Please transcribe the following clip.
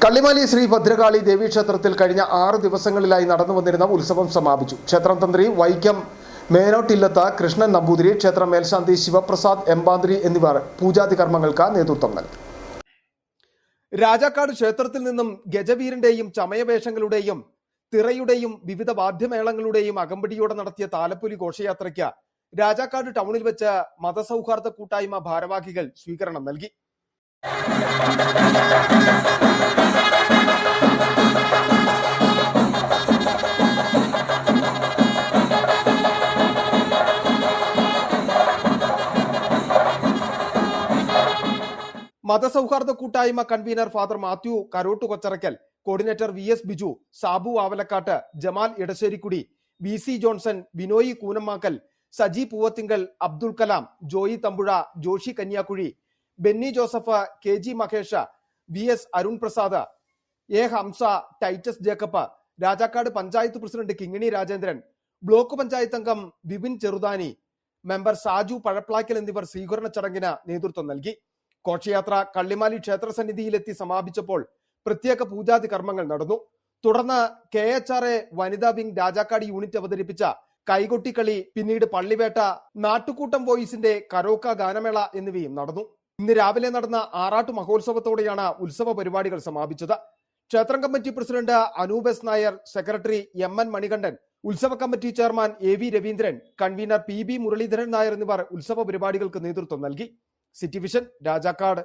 കള്ളിമാലി ശ്രീ ഭദ്രകാളി ദേവീക്ഷേത്രത്തിൽ കഴിഞ്ഞ 6 ദിവസങ്ങളിലായി നടന്നു വന്നിരുന്ന ഉത്സവം സമാപിച്ചു. ക്ഷേത്രം തന്ത്രി വൈക്കം മേനോട്ടില്ലത്ത കൃഷ്ണൻ നമ്പൂതിരി, ക്ഷേത്ര മേൽശാന്തി ശിവപ്രസാദ് എമ്പാതിരി എന്നിവർ പൂജാതി കർമ്മങ്ങൾക്ക് നേതൃത്വം നൽകി. രാജാക്കാട് ക്ഷേത്രത്തിൽ നിന്നും ഗജവീരന്റെയും ചമയവേഷങ്ങളുടെയും തിറയുടെയും വിവിധ വാദ്യമേളങ്ങളുടെയും അകമ്പടിയോടെ നടത്തിയ താലപ്പൊലി ഘോഷയാത്രയ്ക്ക് രാജാക്കാട് ടൗണിൽ വെച്ച് മതസൗഹാർദ്ദ കൂട്ടായ്മ ഭാരവാഹികൾ സ്വീകരണം നൽകി. മതസൗഹാർദ്ദ കൂട്ടായ്മ convener father Mathew Karottu Kocharakkal, coordinator VS Biju, Sabu Avalakkattu, Jamal Edasserikudi, VC Johnson, Binoy Koonammakkal, Saji Poovathinkal, Abdul Kalam, Joy Thampuzha, Joshi Kanyakuzhi, Benny Joseph, KG Mahesh, VS Arun Prasad, A Hamsa, Titus Jacob, Rajakkad panchayat president Kingini Rajendran, block panchayat അംഗം വിപിൻ ചെറുതാനി, മെമ്പർ സാജു പഴപ്ലാക്കൽ എന്നിവർ സ്വീകരണ ചടങ്ങിന് നേതൃത്വം നൽകി. ഘോഷയാത്ര കള്ളിമാലി ക്ഷേത്ര സന്നിധിയിലെത്തി സമാപിച്ചപ്പോൾ പ്രത്യേക പൂജാതി കർമ്മങ്ങൾ നടന്നു. തുടർന്ന് KHRA വനിതാ വിംഗ് രാജാക്കാട് യൂണിറ്റ് അവതരിപ്പിച്ച കൈകൊട്ടിക്കളി, പിന്നീട് പള്ളിവേട്ട, നാട്ടുകൂട്ടം വോയിസിന്റെ കരോക്ക ഗാനമേള എന്നിവയും നടന്നു. ഇന്ന് രാവിലെ നടന്ന ആറാട്ട് മഹോത്സവത്തോടെയാണ് ഉത്സവ പരിപാടികൾ സമാപിച്ചത്. ക്ഷേത്രം committee president Anoop S Nair, secretary MN Manikandan, ഉത്സവ committee chairman AV Raveendran, convener PB Muraleedharan Nair എന്നിവർ ഉത്സവ പരിപാടികൾക്ക് നേതൃത്വം നൽകി. City vision, Rajakkad.